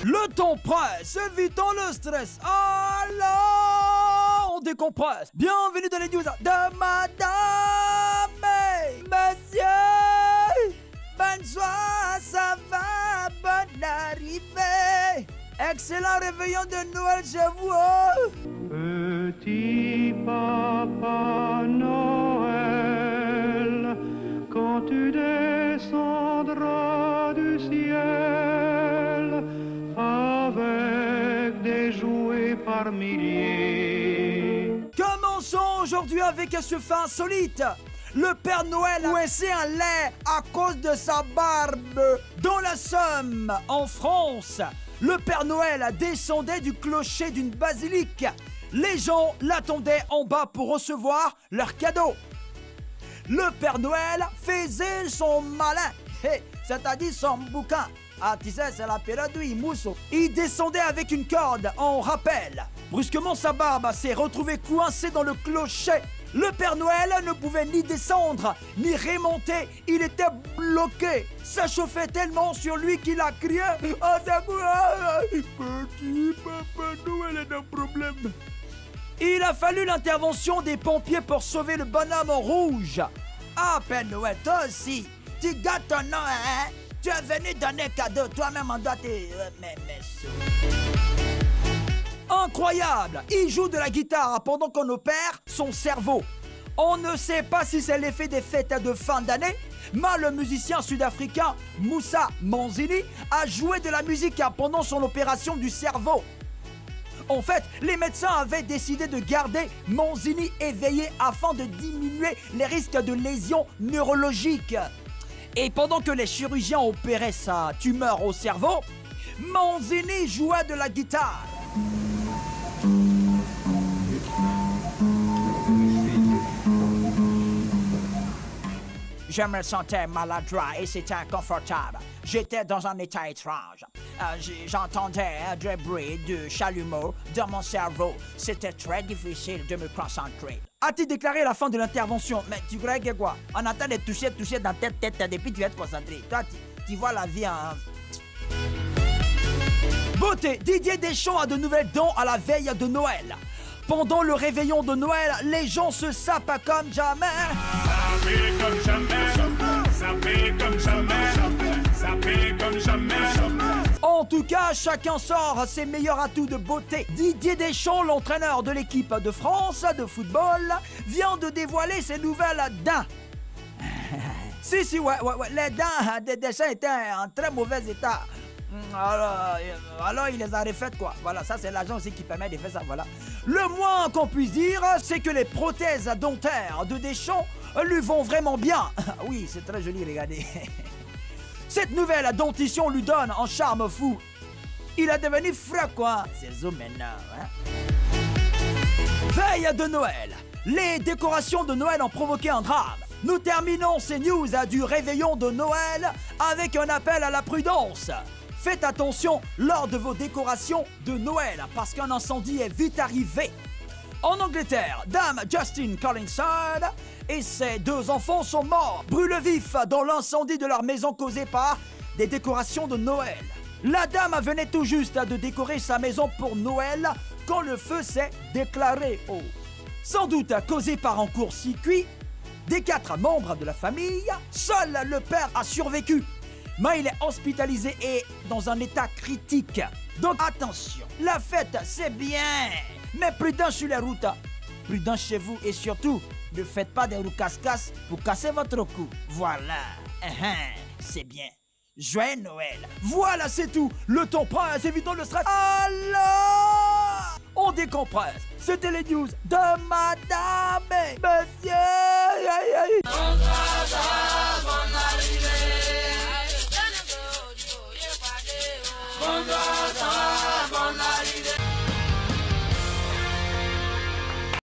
Le temps presse, évitons le stress. Alors, on décompresse. Bienvenue dans les news de Madame et Monsieur. Bonsoir, ça va, bonne arrivée. Excellent réveillon de Noël chez vous. Petit papa Noël, quand tu descendras du ciel avec des jouets par milliers. Commençons aujourd'hui avec ce fait insolite. Le Père Noël a coincé un lait à cause de sa barbe. Dans la Somme, en France, le Père Noël descendait du clocher d'une basilique. Les gens l'attendaient en bas pour recevoir leurs cadeaux. Le Père Noël faisait son malin, c'est-à-dire son bouquin. Ah, tu sais, c'est la période où il mousse. Il descendait avec une corde en rappel. Brusquement, sa barbe s'est retrouvée coincée dans le clocher. Le Père Noël ne pouvait ni descendre, ni remonter. Il était bloqué. Ça chauffait tellement sur lui qu'il a crié « Oh, petit Papa Noël a un problème !» Il a fallu l'intervention des pompiers pour sauver le bonhomme en rouge. Ah, Père Noël, toi aussi, tu gâtes ton nom, hein? Tu es venu donner cadeau, toi-même on doit te... mais... Incroyable! Il joue de la guitare pendant qu'on opère son cerveau. On ne sait pas si c'est l'effet des fêtes de fin d'année, mais le musicien sud-africain Moussa Manzini a joué de la musique pendant son opération du cerveau. En fait, les médecins avaient décidé de garder Manzini éveillé afin de diminuer les risques de lésions neurologiques. Et pendant que les chirurgiens opéraient sa tumeur au cerveau, Manzini jouait de la guitare. Je me sentais maladroit et c'était inconfortable. J'étais dans un état étrange. J'entendais des bruits de chalumeau dans mon cerveau. C'était très difficile de me concentrer. A-t-il déclaré à la fin de l'intervention? Mais tu crois que quoi? On attend de toucher dans ta tête et puis tu vas te concentrer. Toi, tu vois la vie en... Beauté, Didier Deschamps a de nouvelles dents à la veille de Noël. Pendant le réveillon de Noël, les gens se sapent comme jamais. Sapé comme jamais, sapé comme jamais, sapé comme jamais. En tout cas, chacun sort ses meilleurs atouts de beauté. Didier Deschamps, l'entraîneur de l'équipe de France de football, vient de dévoiler ses nouvelles dents. Si, ouais, les dents de Deschamps étaient en très mauvais état. Alors il les a refaites quoi. Voilà, ça c'est l'argent aussi qui permet de faire ça, voilà. Le moins qu'on puisse dire, c'est que les prothèses dentaires de Deschamps lui vont vraiment bien. Oui, c'est très joli, regardez. Cette nouvelle dentition lui donne un charme fou. Il est devenu frais quoi. C'est zo maintenant, hein. Veille de Noël. Les décorations de Noël ont provoqué un drame. Nous terminons ces news du réveillon de Noël avec un appel à la prudence. Faites attention lors de vos décorations de Noël parce qu'un incendie est vite arrivé. En Angleterre, Dame Justine Collinsard et ses 2 enfants sont morts, brûlent vifs dans l'incendie de leur maison causée par des décorations de Noël. La dame venait tout juste de décorer sa maison pour Noël quand le feu s'est déclaré. Oh. Sans doute causé par un court-circuit, des 4 membres de la famille, seul le père a survécu. Mais il est hospitalisé et dans un état critique. Donc attention, la fête c'est bien, mais prudence sur les routes. Prudence chez vous et surtout, ne faites pas des roues casse-casse pour casser votre cou. Voilà, c'est bien. Joyeux Noël. Voilà, c'est tout. Le temps presse, évitons le stress. Alors, on décompresse. C'était les news de Madame et Monsieur.